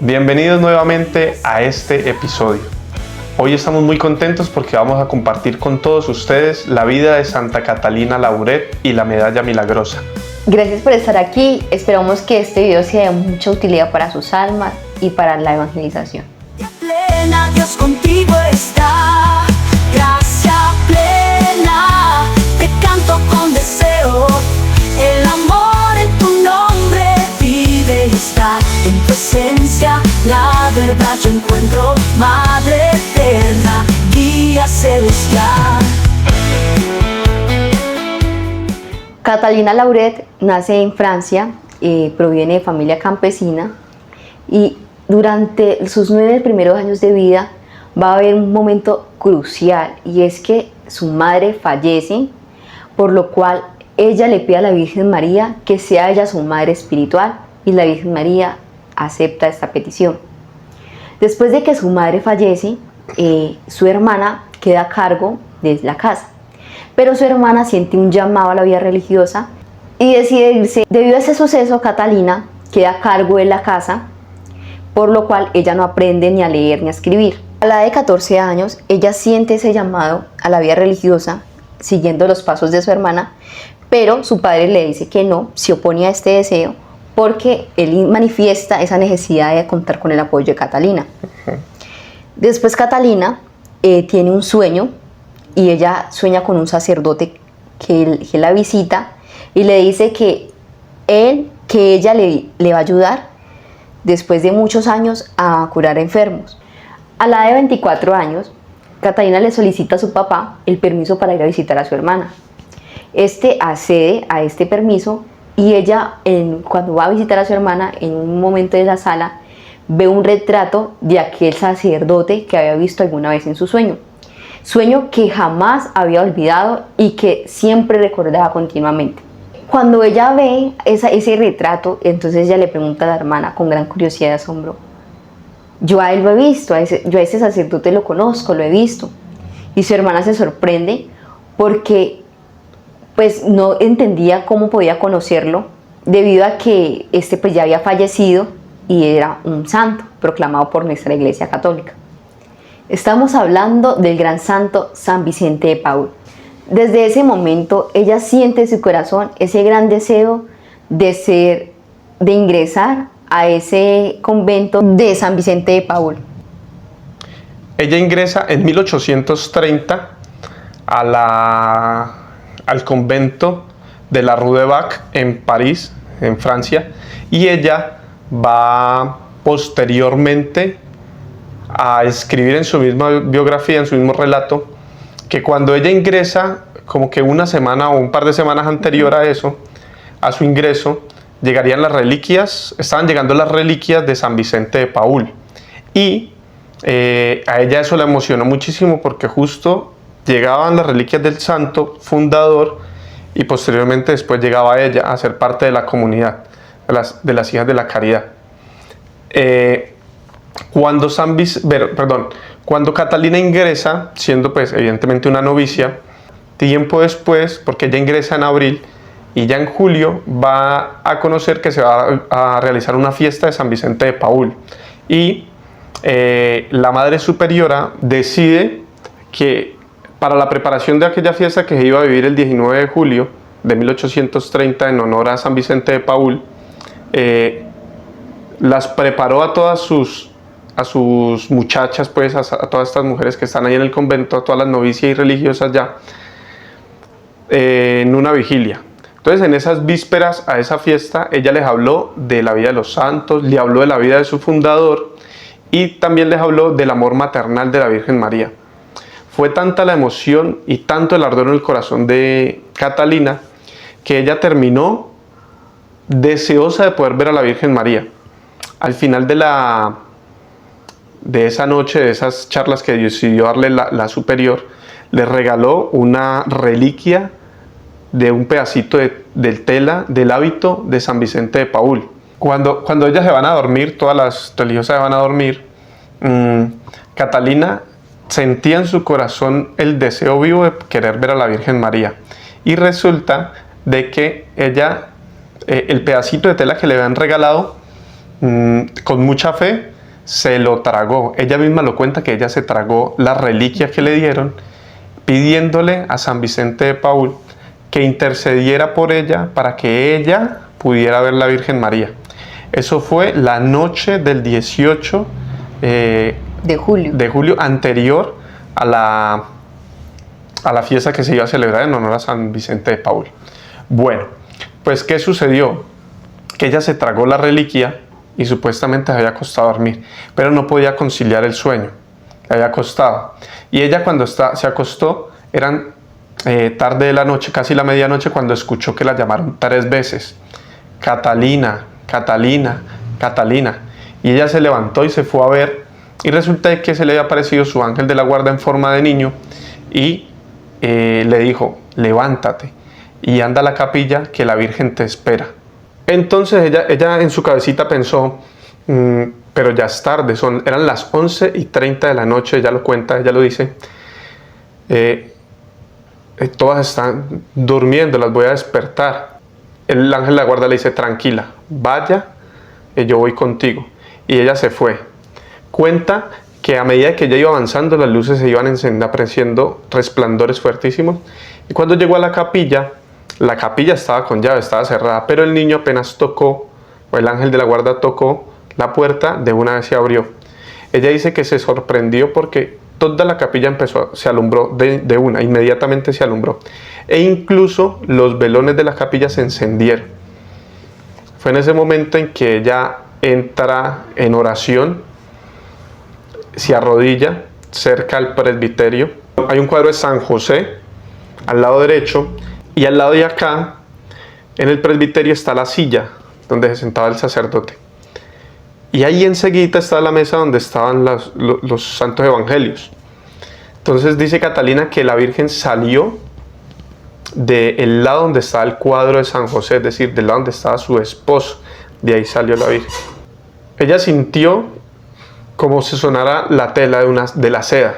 Bienvenidos nuevamente a este episodio. Hoy estamos muy contentos porque vamos a compartir con todos ustedes la vida de Santa Catalina Lauret y la medalla milagrosa. Gracias por estar aquí, esperamos que este video sea de mucha utilidad para sus almas y para la evangelización. Plena, Dios contigo está, gracia plena, te canto con deseo, el amor en tu nombre vive y está, en tu esencia la verdad yo encuentro, Madre eterna, guía celestial. Catalina Lauret nace en Francia, proviene de familia campesina y durante sus 9 primeros años de vida va a haber un momento crucial y es que su madre fallece, por lo cual ella le pide a la Virgen María que sea ella su madre espiritual y la Virgen María acepta esta petición. Después de que su madre fallece, su hermana queda a cargo de la casa. Pero su hermana siente un llamado a la vida religiosa y decide irse. Debido a ese suceso, Catalina queda a cargo de la casa, por lo cual ella no aprende ni a leer ni a escribir. A la edad de 14 años, ella siente ese llamado a la vida religiosa, siguiendo los pasos de su hermana, pero su padre le dice que no, se opone a este deseo, porque él manifiesta esa necesidad de contar con el apoyo de Catalina. Después Catalina tiene un sueño, y ella sueña con un sacerdote que la visita y le dice que ella le va a ayudar después de muchos años a curar enfermos. A la edad de 24 años, Catalina le solicita a su papá el permiso para ir a visitar a su hermana. Este accede a este permiso y ella, cuando va a visitar a su hermana, en un momento de la sala, ve un retrato de aquel sacerdote que había visto alguna vez en su sueño. Sueño que jamás había olvidado y que siempre recordaba continuamente. Cuando ella ve ese retrato, entonces ella le pregunta a la hermana con gran curiosidad y asombro: yo a él lo he visto, yo a ese sacerdote lo conozco, lo he visto. Y su hermana se sorprende porque pues no entendía cómo podía conocerlo, debido a que pues ya había fallecido y era un santo proclamado por nuestra Iglesia Católica. Estamos hablando del gran santo San Vicente de Paúl. Desde ese momento ella siente en su corazón ese gran deseo de ingresar a ese convento de San Vicente de Paúl. Ella ingresa en 1830 al convento de la Rue de Bac en París, en Francia, y ella va posteriormente a escribir en su misma biografía, en su mismo relato, que cuando ella ingresa, como que una semana o un par de semanas anterior a eso, a su ingreso, estaban llegando las reliquias de San Vicente de Paúl. Y a ella eso la emocionó muchísimo porque justo llegaban las reliquias del santo fundador y posteriormente después llegaba ella a ser parte de la comunidad de las hijas de la caridad. Cuando Catalina ingresa, siendo pues evidentemente una novicia, tiempo después, porque ella ingresa en abril y ya en julio va a conocer que se va a realizar una fiesta de San Vicente de Paúl, y la Madre Superiora decide que para la preparación de aquella fiesta que se iba a vivir el 19 de julio de 1830 en honor a San Vicente de Paúl, las preparó a todas sus muchachas, pues a todas estas mujeres que están ahí en el convento, a todas las novicias y religiosas ya, en una vigilia. Entonces, en esas vísperas a esa fiesta, ella les habló de la vida de los santos, le habló de la vida de su fundador y también les habló del amor maternal de la Virgen María. Fue tanta la emoción y tanto el ardor en el corazón de Catalina que ella terminó deseosa de poder ver a la Virgen María. Al final de esa noche, de esas charlas que decidió darle la superior, le regaló una reliquia de un pedacito de tela del hábito de San Vicente de Paúl. Cuando ellas se van a dormir, todas las religiosas se van a dormir, Catalina sentía en su corazón el deseo vivo de querer ver a la Virgen María. Y resulta de que ella, el pedacito de tela que le habían regalado, con mucha fe, se lo tragó. Ella misma lo cuenta que ella se tragó la reliquia que le dieron, pidiéndole a San Vicente de Paúl que intercediera por ella para que ella pudiera ver la Virgen María. Eso fue la noche del 18 de julio anterior a la fiesta que se iba a celebrar en honor a San Vicente de Paúl. Bueno, pues ¿qué sucedió? Que ella se tragó la reliquia y supuestamente se había acostado a dormir, pero no podía conciliar el sueño, le había acostado. Y ella cuando se acostó, eran tarde de la noche, casi la medianoche, cuando escuchó que la llamaron 3 veces. Catalina, Catalina, Catalina. Y ella se levantó y se fue a ver, y resulta que se le había aparecido su ángel de la guarda en forma de niño, y le dijo, levántate y anda a la capilla que la Virgen te espera. Entonces ella en su cabecita pensó, pero ya es tarde, eran las 11:30 de la noche, ella lo cuenta, ella lo dice, todas están durmiendo, las voy a despertar. El ángel de la guarda le dice, tranquila, vaya, yo voy contigo. Y ella se fue. Cuenta que a medida que ella iba avanzando, las luces se iban apareciendo resplandores fuertísimos. Y cuando llegó a la capilla estaba con llave, estaba cerrada, pero el niño apenas tocó, o el ángel de la guarda tocó la puerta, de una vez se abrió. Ella dice que se sorprendió porque toda la capilla se alumbró de una, inmediatamente se alumbró. E incluso los velones de la capilla se encendieron. Fue en ese momento en que ella entra en oración, se arrodilla cerca al presbiterio. Hay un cuadro de San José al lado derecho, y al lado de acá, en el presbiterio, está la silla donde se sentaba el sacerdote. Y ahí enseguida está la mesa donde estaban los santos evangelios. Entonces dice Catalina que la Virgen salió del lado donde estaba el cuadro de San José, es decir, del lado donde estaba su esposo. De ahí salió la Virgen. Ella sintió como si sonara la tela de la seda.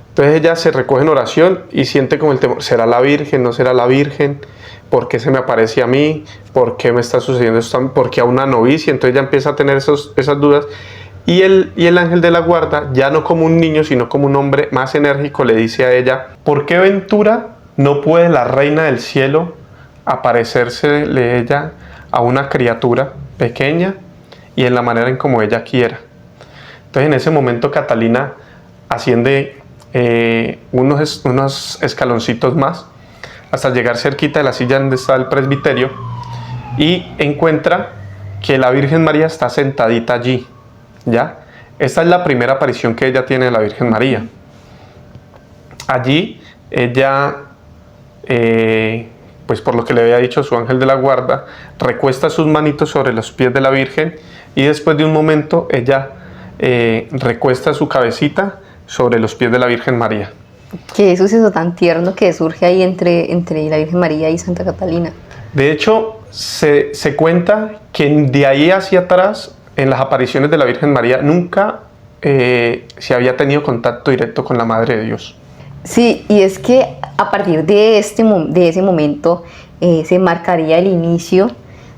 Entonces ella se recoge en oración y siente como el temor, ¿será la Virgen? ¿No será la Virgen? ¿Por qué se me aparece a mí? ¿Por qué me está sucediendo esto? ¿Por qué a una novicia? Entonces ella empieza a tener esas dudas. Y el ángel de la guarda, ya no como un niño, sino como un hombre más enérgico, le dice a ella, ¿por qué ventura no puede la reina del cielo aparecérsele ella a una criatura pequeña y en la manera en como ella quiera? Entonces en ese momento Catalina asciende unos escaloncitos más hasta llegar cerquita de la silla donde está el presbiterio y encuentra que la Virgen María está sentadita allí, ¿ya? Esta es la primera aparición que ella tiene de la Virgen María. Allí ella, pues por lo que le había dicho su ángel de la guarda, recuesta sus manitos sobre los pies de la Virgen y después de un momento ella recuesta su cabecita sobre los pies de la Virgen María. Qué suceso tan tierno que surge ahí entre la Virgen María y Santa Catalina. De hecho, se cuenta que de ahí hacia atrás, en las apariciones de la Virgen María, nunca se había tenido contacto directo con la Madre de Dios. Sí, y es que a partir de ese momento se marcaría el inicio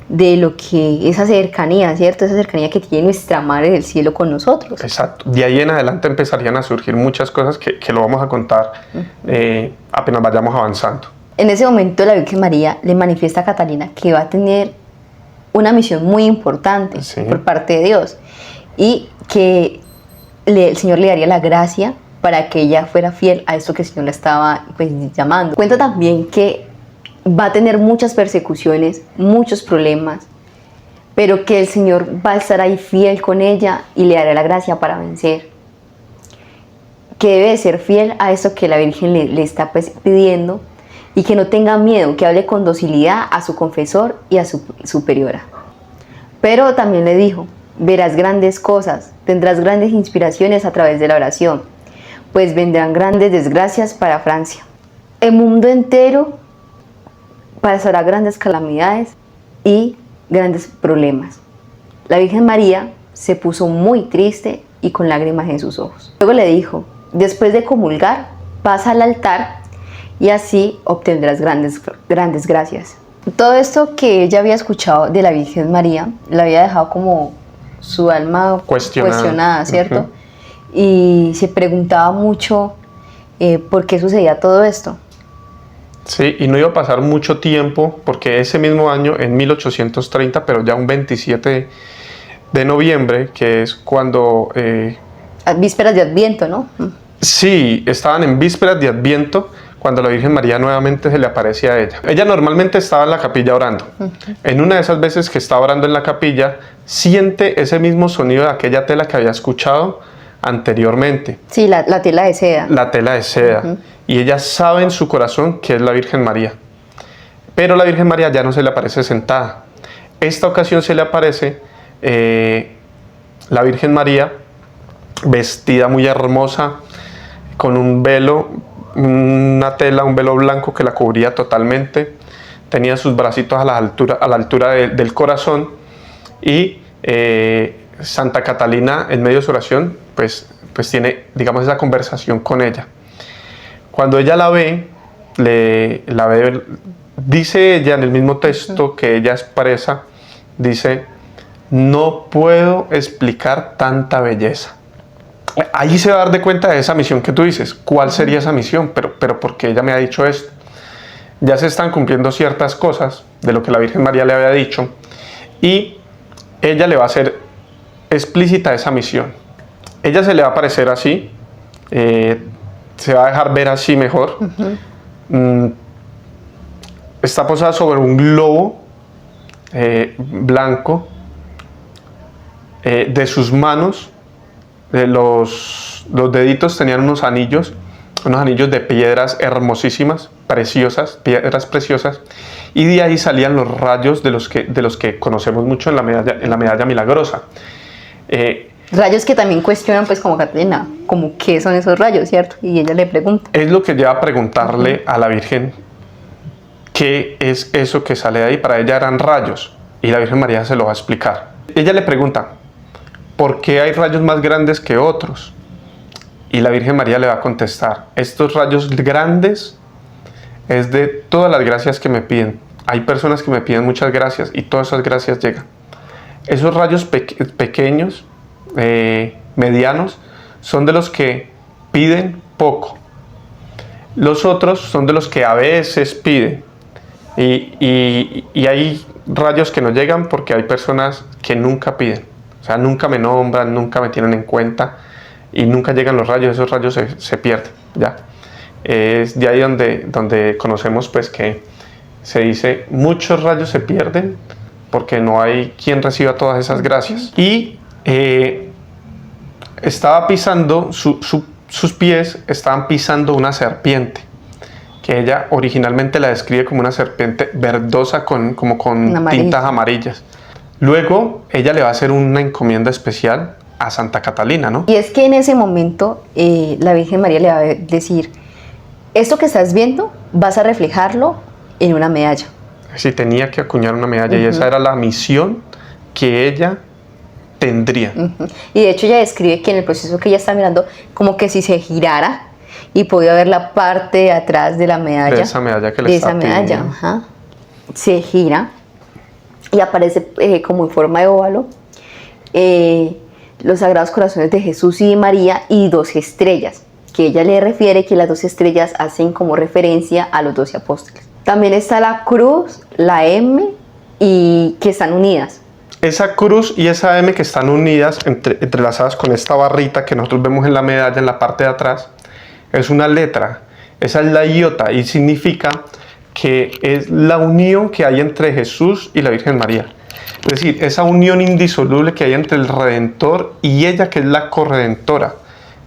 de lo que esa cercanía, ¿cierto? Esa cercanía que tiene nuestra Madre del Cielo con nosotros. Exacto. De ahí en adelante empezarían a surgir muchas cosas que lo vamos a contar apenas vayamos avanzando. En ese momento la Virgen María le manifiesta a Catalina que va a tener una misión muy importante por parte de Dios y que el Señor le daría la gracia para que ella fuera fiel a esto que el Señor la estaba llamando. Cuenta también que va a tener muchas persecuciones, muchos problemas, pero que el Señor va a estar ahí fiel con ella y le dará la gracia para vencer. Que debe de ser fiel a esto que la Virgen le está pidiendo y que no tenga miedo, que hable con docilidad a su confesor y a su superiora. Pero también le dijo, verás grandes cosas, tendrás grandes inspiraciones a través de la oración, pues vendrán grandes desgracias para Francia. El mundo entero pasará grandes calamidades y grandes problemas. La Virgen María se puso muy triste y con lágrimas en sus ojos. Luego le dijo, después de comulgar, pasa al altar y así obtendrás grandes gracias. Todo esto que ella había escuchado de la Virgen María la había dejado como su alma cuestionada, ¿cierto? Ujú. Y se preguntaba mucho por qué sucedía todo esto. Sí, y no iba a pasar mucho tiempo porque ese mismo año, en 1830, pero ya un 27 de noviembre, que es cuando... A vísperas de Adviento, ¿no? sí, estaban en vísperas de Adviento cuando la Virgen María nuevamente se le aparece a ella. Ella normalmente estaba en la capilla orando. En una de esas veces que estaba orando en la capilla, siente ese mismo sonido de aquella tela que había escuchado anteriormente. Sí, la tela de seda. La tela de seda. Y ella sabe en su corazón que es la Virgen María. Pero la Virgen María ya no se le aparece sentada. Esta ocasión se le aparece la Virgen María vestida muy hermosa, con un velo, una tela, un velo blanco que la cubría totalmente. Tenía sus bracitos a la altura del corazón. Y Santa Catalina, en medio de su oración, pues tiene, digamos, esa conversación con ella. Cuando ella la ve, dice ella en el mismo texto que ella expresa, dice: no puedo explicar tanta belleza. Ahí se va a dar de cuenta de esa misión que tú dices. ¿Cuál sería esa misión? Pero ¿por qué ella me ha dicho esto? Ya se están cumpliendo ciertas cosas de lo que la Virgen María le había dicho y ella le va a hacer explícita esa misión. Ella se le va a aparecer así, se va a dejar ver así mejor. Está posada sobre un globo blanco. De sus manos, los deditos tenían unos anillos de piedras hermosísimas, preciosas, piedras preciosas, y de ahí salían los rayos de los que conocemos mucho en la medalla milagrosa. Rayos que también cuestionan, pues, como Catalina, como qué son esos rayos, ¿cierto? Y ella le pregunta. Es lo que lleva a preguntarle a la Virgen qué es eso que sale de ahí. Para ella eran rayos, y la Virgen María se lo va a explicar. Ella le pregunta: ¿por qué hay rayos más grandes que otros? Y la Virgen María le va a contestar: estos rayos grandes es de todas las gracias que me piden. Hay personas que me piden muchas gracias y todas esas gracias llegan. Esos rayos pequeños, medianos, son de los que piden poco. Los otros son de los que a veces piden. Y hay rayos que no llegan porque hay personas que nunca piden. O sea, nunca me nombran, nunca me tienen en cuenta y nunca llegan los rayos. Esos rayos se pierden, ¿ya? Es de ahí donde conocemos, pues, que se dice: muchos rayos se pierden porque no hay quien reciba todas esas gracias. Y estaba pisando, sus pies estaban pisando una serpiente, que ella originalmente la describe como una serpiente verdosa como con tintas amarillas. Luego ella le va a hacer una encomienda especial a Santa Catalina, ¿no? Y es que en ese momento la Virgen María le va a decir: esto que estás viendo vas a reflejarlo en una medalla. Sí, tenía que acuñar una medalla. Y esa era la misión que ella tendría. Y de hecho ella describe que en el proceso que ella está mirando, como que si se girara y podía ver la parte de atrás de la medalla. De esa medalla que le está pidiendo. Se gira y aparece como en forma de óvalo los Sagrados Corazones de Jesús y de María y 12 estrellas, que ella le refiere que las 12 estrellas hacen como referencia a los 12 apóstoles. También está la cruz, la M, y que están unidas. Esa cruz y esa M que están unidas, entrelazadas con esta barrita que nosotros vemos en la medalla en la parte de atrás, es una letra. Esa es la iota y significa que es la unión que hay entre Jesús y la Virgen María. Es decir, esa unión indisoluble que hay entre el Redentor y ella, que es la corredentora.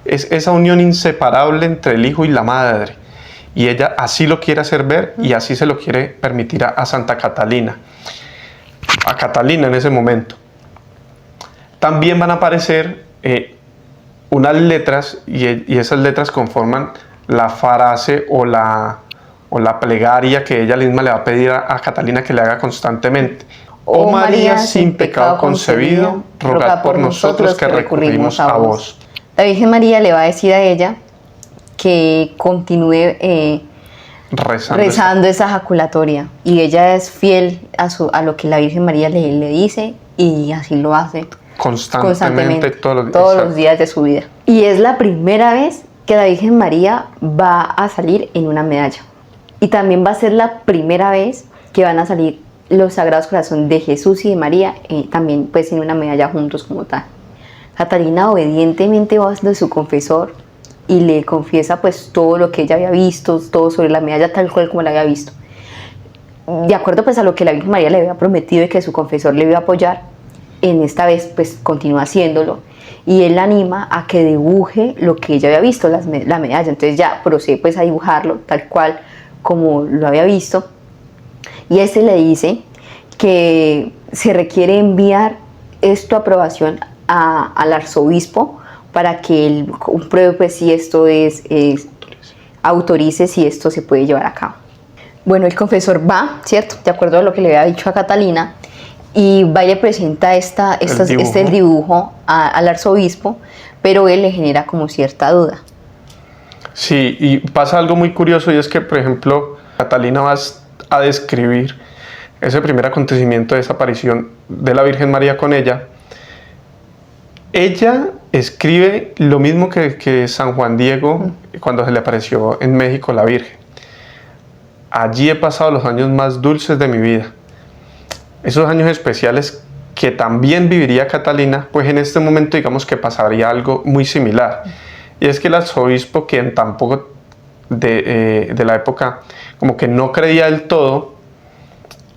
Es esa unión inseparable entre el Hijo y la Madre. Y ella así lo quiere hacer ver y así se lo quiere permitir a Santa Catalina. A Catalina en ese momento. También van a aparecer unas letras y esas letras conforman la frase o la plegaria que ella misma le va a pedir a Catalina que le haga constantemente. Oh María, sin pecado concebido, rogad por nosotros que recurrimos a vos. La Virgen María le va a decir a ella que continúe rezando esa jaculatoria, y ella es fiel a lo que la Virgen María le dice y así lo hace. constantemente todos los días. todos los días de su vida. Y es la primera vez que la Virgen María va a salir en una medalla. Y también va a ser la primera vez que van a salir los Sagrados Corazones de Jesús y de María, también pues en una medalla juntos como tal. Catalina obedientemente va de su confesor y le confiesa pues todo lo que ella había visto, todo sobre la medalla tal cual como la había visto. De acuerdo pues a lo que la Virgen María le había prometido y que su confesor le iba a apoyar, en esta vez pues continúa haciéndolo y él la anima a que dibuje lo que ella había visto, la medalla. Entonces ya procede pues a dibujarlo tal cual como lo había visto y este le dice que se requiere enviar esto a aprobación al arzobispo para que él compruebe pues si esto autorice si esto se puede llevar a cabo. Bueno, el confesor va, ¿cierto? De acuerdo a lo que le había dicho a Catalina, y va y le presenta el dibujo al arzobispo, pero él le genera como cierta duda. Sí, y pasa algo muy curioso y es que, por ejemplo, Catalina va a describir ese primer acontecimiento de esa aparición de la Virgen María con ella. Ella escribe lo mismo que San Juan Diego cuando se le apareció en México la Virgen. Allí he pasado los años más dulces de mi vida. Esos años especiales que también viviría Catalina, pues en este momento digamos que pasaría algo muy similar. Y es que el arzobispo, quien tampoco de la época como que no creía del todo,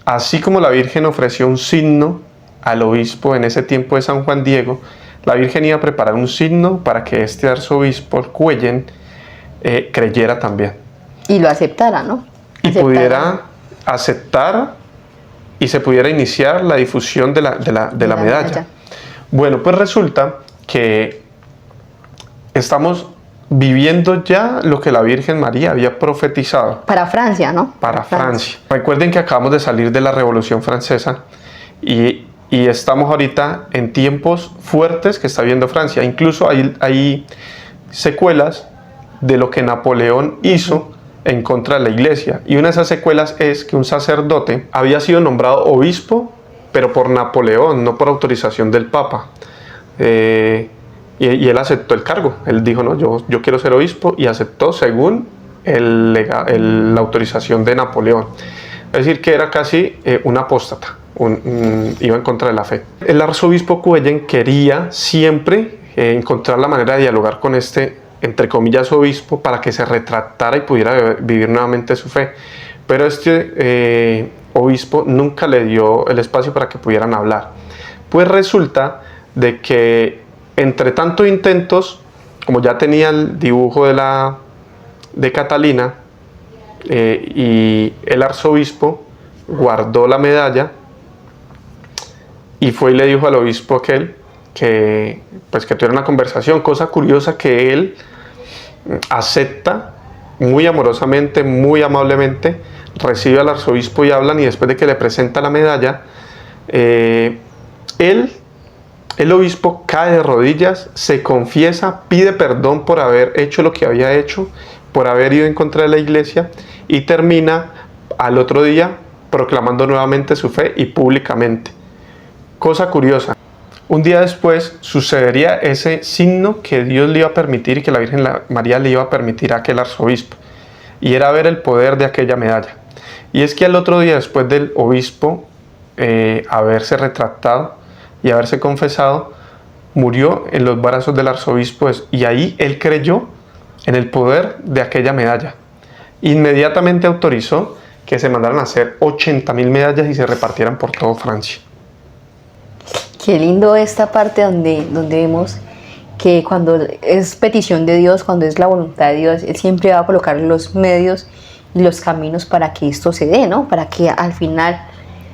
así como la Virgen ofreció un signo al obispo en ese tiempo de San Juan Diego, la Virgen iba a preparar un signo para que este arzobispo, el Cuellen, creyera también. Y lo aceptara, ¿no? Y pudiera aceptar y se pudiera iniciar la difusión de la medalla. Bueno, pues resulta que estamos viviendo ya lo que la Virgen María había profetizado. Para Francia, ¿no? Para Francia. Recuerden que acabamos de salir de la Revolución Francesa y estamos ahorita en tiempos fuertes que está viviendo Francia. Incluso hay secuelas de lo que Napoleón hizo en contra de la iglesia. Y una de esas secuelas es que un sacerdote había sido nombrado obispo, pero por Napoleón, no por autorización del Papa. Y él aceptó el cargo. Él dijo, no, yo quiero ser obispo, y aceptó según la autorización de Napoleón. Es decir, que era casi un apóstata, iba en contra de la fe. El arzobispo Cuellen quería siempre encontrar la manera de dialogar con este, entre comillas, obispo, para que se retractara y pudiera vivir nuevamente su fe. Pero este obispo nunca le dio el espacio para que pudieran hablar. Pues resulta de que entre tantos intentos, como ya tenía el dibujo de Catalina, y el arzobispo guardó la medalla y fue y le dijo al obispo aquel que tuviera una conversación. Cosa curiosa que él acepta muy amorosamente, muy amablemente, recibe al arzobispo y hablan, y después de que le presenta la medalla, el obispo cae de rodillas, se confiesa, pide perdón por haber hecho lo que había hecho, por haber ido en contra de la iglesia, y termina al otro día proclamando nuevamente su fe y públicamente. Cosa curiosa. Un día después sucedería ese signo que Dios le iba a permitir y que la Virgen María le iba a permitir a aquel arzobispo, y era ver el poder de aquella medalla. Y es que al otro día, después del obispo haberse retractado y haberse confesado, murió en los brazos del arzobispo, y ahí él creyó en el poder de aquella medalla. Inmediatamente autorizó que se mandaran a hacer 80.000 medallas y se repartieran por toda Francia. Qué lindo esta parte donde vemos que cuando es petición de Dios, cuando es la voluntad de Dios, Él siempre va a colocar los medios y los caminos para que esto se dé, ¿no? Para que al final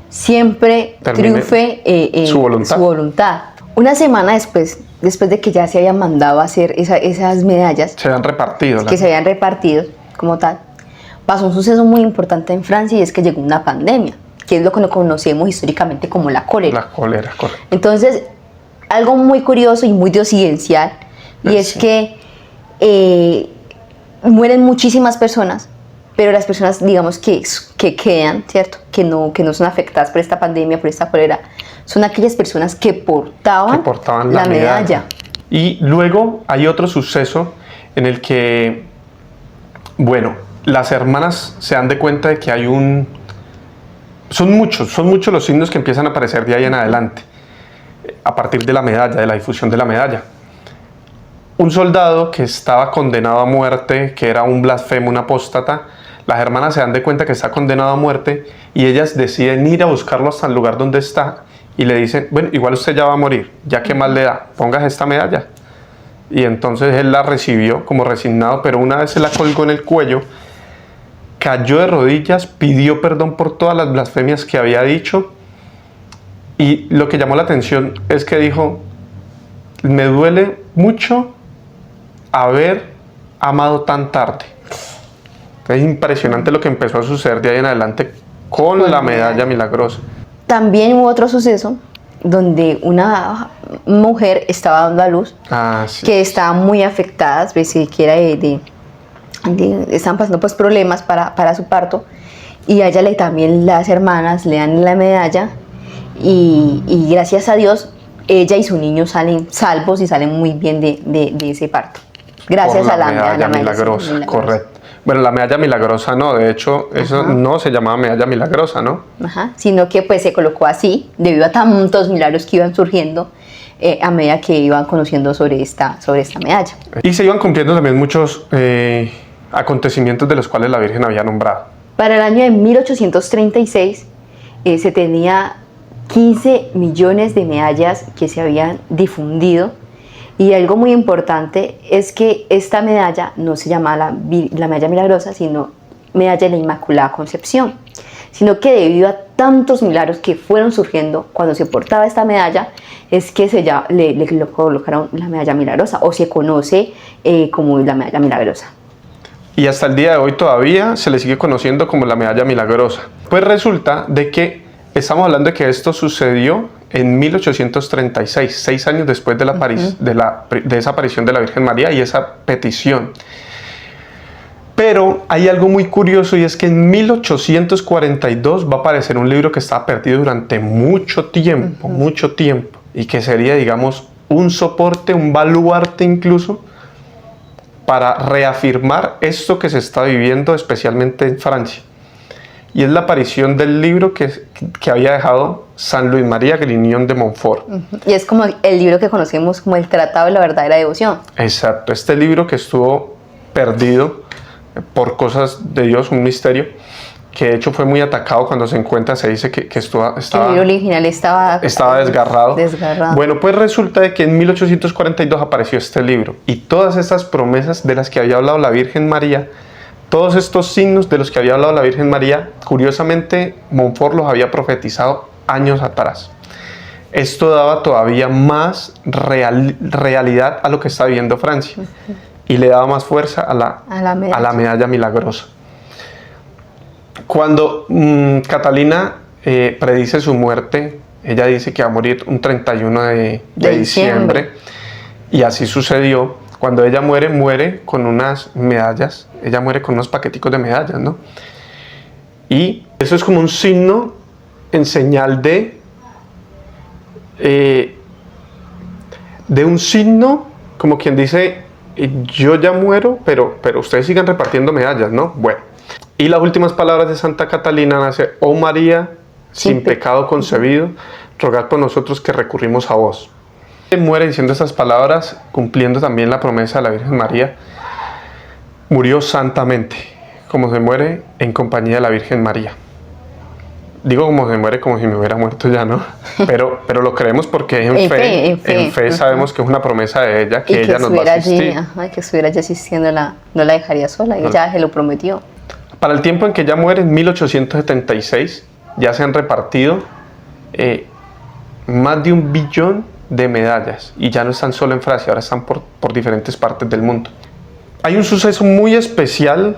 siempre triunfe su voluntad. Una semana después de que ya se hayan mandado a hacer esas medallas, se habían repartido. Se habían repartido como tal, pasó un suceso muy importante en Francia, y es que llegó una pandemia, que es lo que conocemos históricamente como la cólera. La cólera, correcto. Entonces, algo muy curioso y muy diosidencial, y es que mueren muchísimas personas, pero las personas, digamos, que quedan, ¿cierto? Que no son afectadas por esta pandemia, por esta cólera, son aquellas personas que portaban la medalla. Y luego hay otro suceso en el que, bueno, las hermanas se dan de cuenta de que hay son muchos los signos que empiezan a aparecer de ahí en adelante, a partir de la medalla, de la difusión de la medalla. Un soldado que estaba condenado a muerte, que era un blasfemo, un apóstata, las hermanas se dan de cuenta que está condenado a muerte y ellas deciden ir a buscarlo hasta el lugar donde está y le dicen, bueno, igual usted ya va a morir, ya qué más le da, póngase esta medalla. Y entonces él la recibió como resignado, pero una vez se la colgó en el cuello, cayó de rodillas, pidió perdón por todas las blasfemias que había dicho, y lo que llamó la atención es que dijo, me duele mucho haber amado tan tarde. Es impresionante lo que empezó a suceder de ahí en adelante con la medalla milagrosa. También hubo otro suceso donde una mujer estaba dando a luz, Sí. que estaba muy afectada, que era estaban pasando pues problemas para su parto, y a ella también las hermanas le dan la medalla y gracias a Dios ella y su niño salen salvos y salen muy bien de ese parto. Gracias a la medalla milagrosa, correcto. Bueno, la medalla milagrosa no, de hecho, eso no se llamaba medalla milagrosa, ¿no? Sino que pues se colocó así, debido a tantos milagros que iban surgiendo a medida que iban conociendo sobre esta medalla. Y se iban cumpliendo también muchos acontecimientos de los cuales la Virgen había nombrado. Para el año de 1836 se tenía 15 millones de medallas que se habían difundido. Y algo muy importante es que esta medalla no se llamaba la medalla milagrosa, sino medalla de la Inmaculada Concepción, sino que debido a tantos milagros que fueron surgiendo cuando se portaba esta medalla, es que le colocaron la medalla milagrosa, o se conoce como la medalla milagrosa. Y hasta el día de hoy todavía se le sigue conociendo como la medalla milagrosa. Pues resulta de que estamos hablando de que esto sucedió en 1836, 6 años después de esa aparición de la Virgen María y esa petición. Pero hay algo muy curioso, y es que en 1842 va a aparecer un libro que estaba perdido durante mucho tiempo, y que sería, digamos, un soporte, un baluarte incluso, para reafirmar esto que se está viviendo especialmente en Francia. Y es la aparición del libro que había dejado San Luis María Grignion de Montfort. Y es como el libro que conocemos como el Tratado de la Verdadera Devoción. Exacto, este libro que estuvo perdido por cosas de Dios, un misterio, que de hecho fue muy atacado cuando se encuentra, se dice que estaba... El libro original estaba desgarrado. Bueno, pues resulta de que en 1842 apareció este libro, y todas estas promesas de las que había hablado la Virgen María, todos estos signos de los que había hablado la Virgen María, curiosamente Montfort los había profetizado años atrás. Esto daba todavía más realidad a lo que está viviendo Francia, y le daba más fuerza a la medalla milagrosa. Cuando Catalina predice su muerte, ella dice que va a morir un 31 de diciembre, y así sucedió. Cuando ella muere con unas medallas, ella muere con unos paqueticos de medallas, ¿no? Y eso es como un signo en señal de un signo, como quien dice, yo ya muero, pero ustedes sigan repartiendo medallas, ¿no? Bueno, y las últimas palabras de Santa Catalina nace: oh María, sin pecado concebido, rogad por nosotros que recurrimos a vos. Muere diciendo estas palabras, cumpliendo también la promesa de la Virgen María. Murió santamente, como se muere en compañía de la Virgen María. Digo como se muere, como si me hubiera muerto ya, ¿no? Pero lo creemos porque en fe sabemos que es una promesa de ella, que ella nos va a asistir. Que estuviera allí asistiendo, no la dejaría sola, ella se lo prometió. Para el tiempo en que ella muere, en 1876, ya se han repartido más de 1 billón de medallas, y ya no están solo en Francia, ahora están por diferentes partes del mundo. Hay un suceso muy especial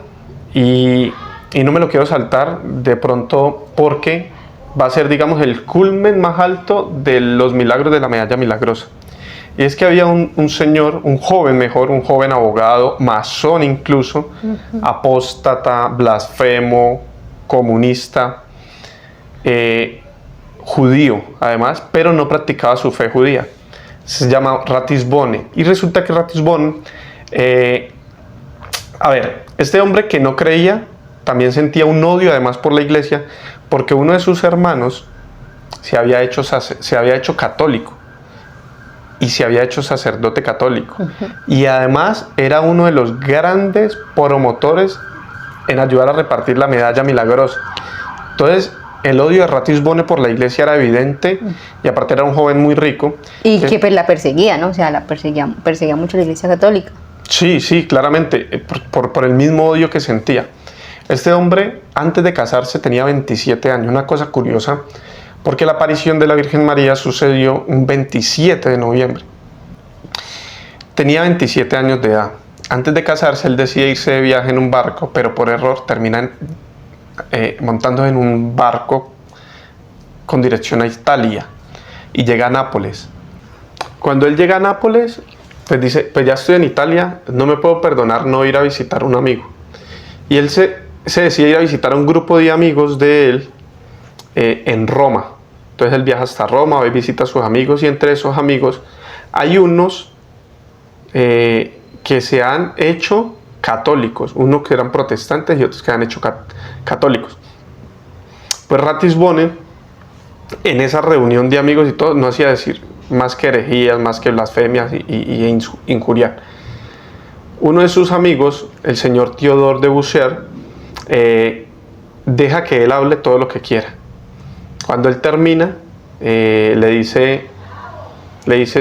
y no me lo quiero saltar de pronto, porque va a ser, digamos, el culmen más alto de los milagros de la medalla milagrosa. Y es que había un señor, un joven abogado, masón incluso, apóstata, blasfemo, comunista, judío, además, pero no practicaba su fe judía. Se llama Ratisbonne. Y resulta que Ratisbonne, este hombre que no creía, también sentía un odio además por la iglesia, porque uno de sus hermanos se había hecho católico y se había hecho sacerdote católico. Y además era uno de los grandes promotores en ayudar a repartir la medalla milagrosa. Entonces, el odio de Ratisbonne por la iglesia era evidente, y aparte era un joven muy rico. Y que pues, la perseguía, ¿no? O sea, la perseguía mucho la iglesia católica. Sí, claramente, por el mismo odio que sentía. Este hombre, antes de casarse, tenía 27 años, una cosa curiosa, porque la aparición de la Virgen María sucedió un 27 de noviembre. Tenía 27 años de edad. Antes de casarse, él decide irse de viaje en un barco, pero por error termina montándose en un barco con dirección a Italia y llega a Nápoles. Cuando él llega a Nápoles, pues dice, pues ya estoy en Italia, no me puedo perdonar no ir a visitar a un amigo. Y él se decide ir a visitar a un grupo de amigos de él en Roma. Entonces él viaja hasta Roma, va y visita a sus amigos, y entre esos amigos hay unos que se han hecho católicos, unos que eran protestantes y otros que han hecho católicos. Pues Ratisbonne, en esa reunión de amigos y todo, no hacía decir más que herejías, más que blasfemias y injuriar. Uno de sus amigos, el señor Théodore de Boussier, deja que él hable todo lo que quiera. Cuando él termina, le dice,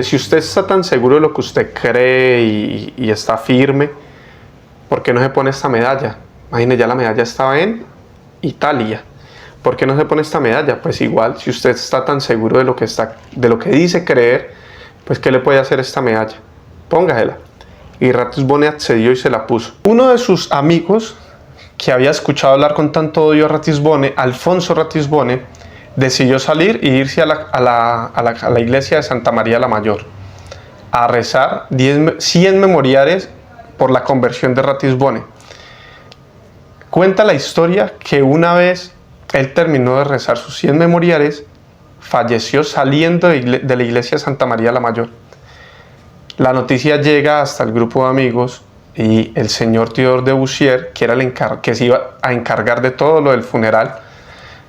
si usted está tan seguro de lo que usted cree y está firme, ¿por qué no se pone esta medalla? Imagínese, ya la medalla estaba en Italia. ¿Por qué no se pone esta medalla? Pues igual, si usted está tan seguro de lo que dice creer, pues ¿qué le puede hacer esta medalla? Póngasela. Y Ratisbonne accedió y se la puso. Uno de sus amigos, que había escuchado hablar con tanto odio a Ratisbonne, Alfonso Ratisbonne, decidió salir e irse a la iglesia de Santa María la Mayor a rezar 100 memoriales por la conversión de Ratisbonne. Cuenta la historia que una vez él terminó de rezar sus 100 memoriales, falleció saliendo de la iglesia de Santa María la Mayor. La noticia llega hasta el grupo de amigos, y el señor Théodore de Boussier, que era que se iba a encargar de todo lo del funeral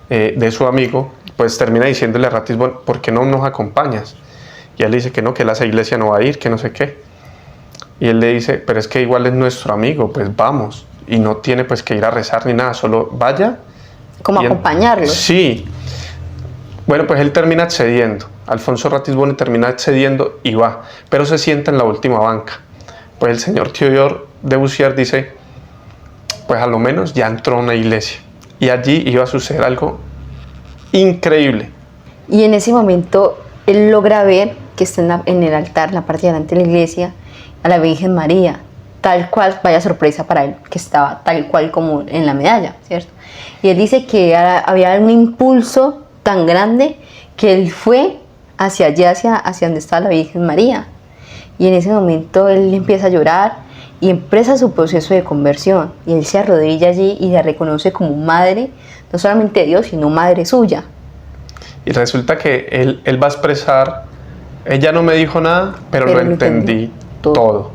de su amigo, pues termina diciéndole a Ratisbonne, ¿por qué no nos acompañas? Y él dice que no, que él a esa iglesia no va a ir, que no sé qué. Y él le dice, pero es que igual es nuestro amigo, pues vamos. Y no tiene pues que ir a rezar ni nada, solo vaya. Como acompañarlo. Sí. Bueno, pues él termina accediendo. Alfonso Ratisbonne termina accediendo y va, pero se sienta en la última banca. Pues el señor Théodore de Boussier dice, pues a lo menos ya entró a una iglesia. Y allí iba a suceder algo increíble. Y en ese momento él logra ver que está en el altar, en la parte de delante de la iglesia, a la Virgen María, tal cual, vaya sorpresa para él, que estaba tal cual como en la medalla, ¿cierto? Y él dice que había un impulso tan grande que él fue hacia allá, hacia donde estaba la Virgen María. Y en ese momento él empieza a llorar y empieza su proceso de conversión. Y él se arrodilla allí y la reconoce como madre, no solamente de Dios, sino madre suya. Y resulta que él va a expresar, ella no me dijo nada, pero lo entendí todo.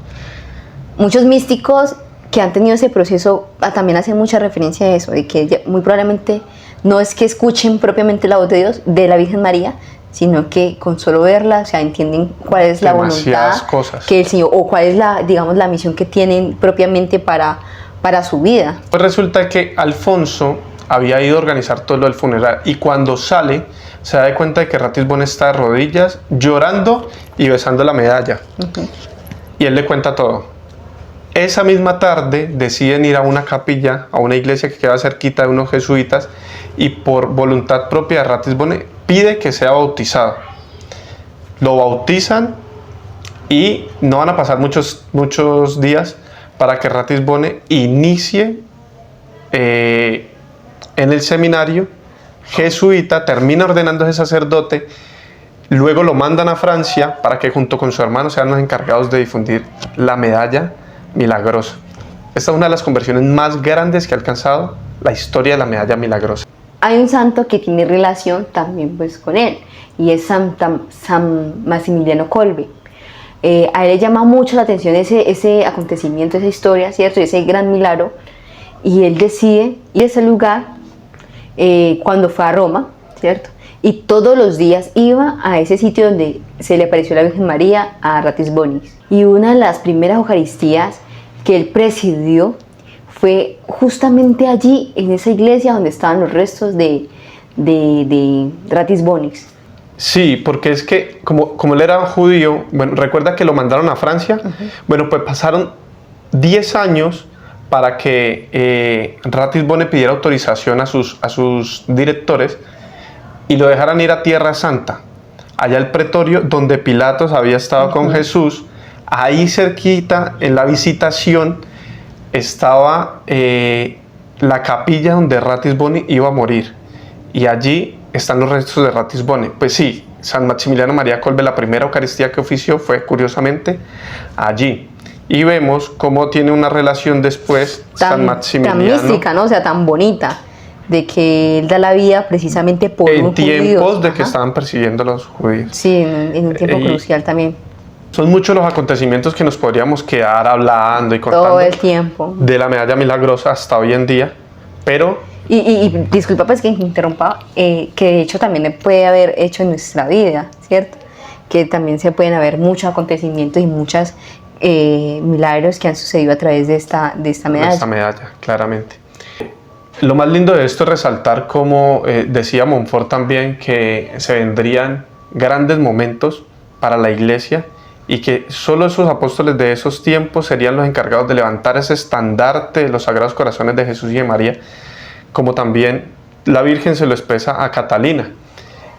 Muchos místicos que han tenido ese proceso también hacen mucha referencia a eso, de que muy probablemente no es que escuchen propiamente la voz de Dios, de la Virgen María, sino que con solo verla, o sea, entienden cuál es la voluntad que el Señor, o cuál es la misión que tienen propiamente para su vida. Pues resulta que Alfonso había ido a organizar todo lo del funeral, y cuando sale se da cuenta de que Ratisbonne está de rodillas, llorando y besando la medalla. Y él le cuenta todo. Esa misma tarde deciden ir a una capilla, a una iglesia que queda cerquita de unos jesuitas, y por voluntad propia de Ratisbonne pide que sea bautizado. Lo bautizan y no van a pasar muchos días para que Ratisbonne inicie en el seminario jesuita, termina ordenándose sacerdote, luego lo mandan a Francia para que junto con su hermano sean los encargados de difundir la medalla milagrosa. Esta es una de las conversiones más grandes que ha alcanzado la historia de la medalla milagrosa. hay un santo que tiene relación también pues con él, y es San Maximiliano Kolbe. A él le llama mucho la atención ese acontecimiento, esa historia, ¿cierto? Ese gran milagro, y él decide ir a ese lugar cuando fue a Roma, ¿cierto? Y todos los días iba a ese sitio donde se le apareció la Virgen María a Ratisbonnis. Y una de las primeras Eucaristías que él presidió fue justamente allí, en esa iglesia donde estaban los restos de Ratisbonnis. Sí, porque es que como él era judío, bueno, recuerda que lo mandaron a Francia, bueno, pues pasaron 10 años para que Ratisbonne pidiera autorización a sus directores y lo dejaran ir a Tierra Santa, allá al pretorio donde Pilatos había estado con Jesús. Ahí cerquita, en la Visitación, estaba la capilla donde Ratisbonne iba a morir, y allí están los restos de Ratisbonne. Pues sí, San Maximiliano María Kolbe, la primera Eucaristía que ofició fue curiosamente allí. Y vemos cómo tiene una relación después San Maximiliano. Tan mística, ¿no? O sea, tan bonita, de que él da la vida precisamente por en los tiempos judíos. de que estaban persiguiendo a los judíos. Sí, en un tiempo crucial también. Son muchos los acontecimientos que nos podríamos quedar hablando y contando. Todo el tiempo. De la medalla milagrosa hasta hoy en día, pero... Y disculpa pues que interrumpa, que de hecho también le puede haber hecho en nuestra vida, ¿cierto? Que también se pueden haber muchos acontecimientos y muchos milagros que han sucedido a través de esta medalla. De esta medalla, claramente. Lo más lindo de esto es resaltar, como decía Montfort también, que se vendrían grandes momentos para la Iglesia y que solo esos apóstoles de esos tiempos serían los encargados de levantar ese estandarte de los Sagrados Corazones de Jesús y de María, como también la Virgen se lo expresa a Catalina.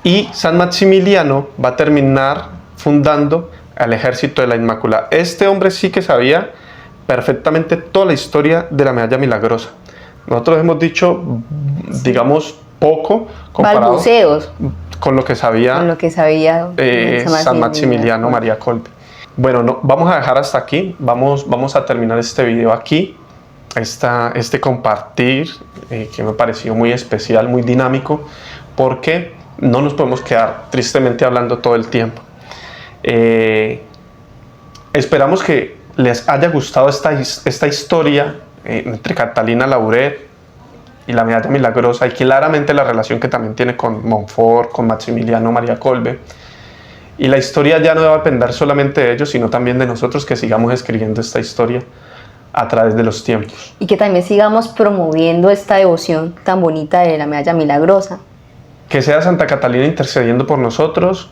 Y San Maximiliano va a terminar fundando al Ejército de la Inmaculada. Este hombre sí que sabía perfectamente toda la historia de la medalla milagrosa. Nosotros hemos dicho, digamos, poco comparado balbuceos con lo que sabía, San Maximiliano María Kolbe. Bueno, no, vamos a dejar hasta aquí. Vamos a terminar este video aquí. Este compartir que me pareció muy especial, muy dinámico, porque no nos podemos quedar tristemente hablando todo el tiempo. Esperamos que les haya gustado esta historia entre Catalina Lauret y la medalla milagrosa, y claramente la relación que también tiene con Montfort, con Maximiliano María Kolbe. Y la historia ya no va a depender solamente de ellos, sino también de nosotros, que sigamos escribiendo esta historia a través de los tiempos. Y que también sigamos promoviendo esta devoción tan bonita de la medalla milagrosa. Que sea Santa Catalina intercediendo por nosotros.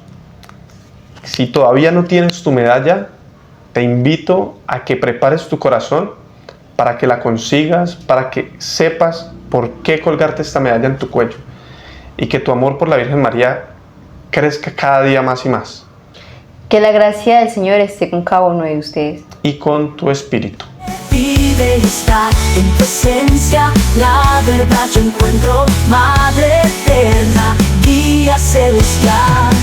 Si todavía no tienes tu medalla, te invito a que prepares tu corazón para que la consigas, para que sepas por qué colgarte esta medalla en tu cuello, y que tu amor por la Virgen María crezca cada día más y más. Que la gracia del Señor esté con cada uno de ustedes. Y con tu espíritu. Vive y estar en tu esencia, la verdad yo encuentro, Madre eterna, guía celestial.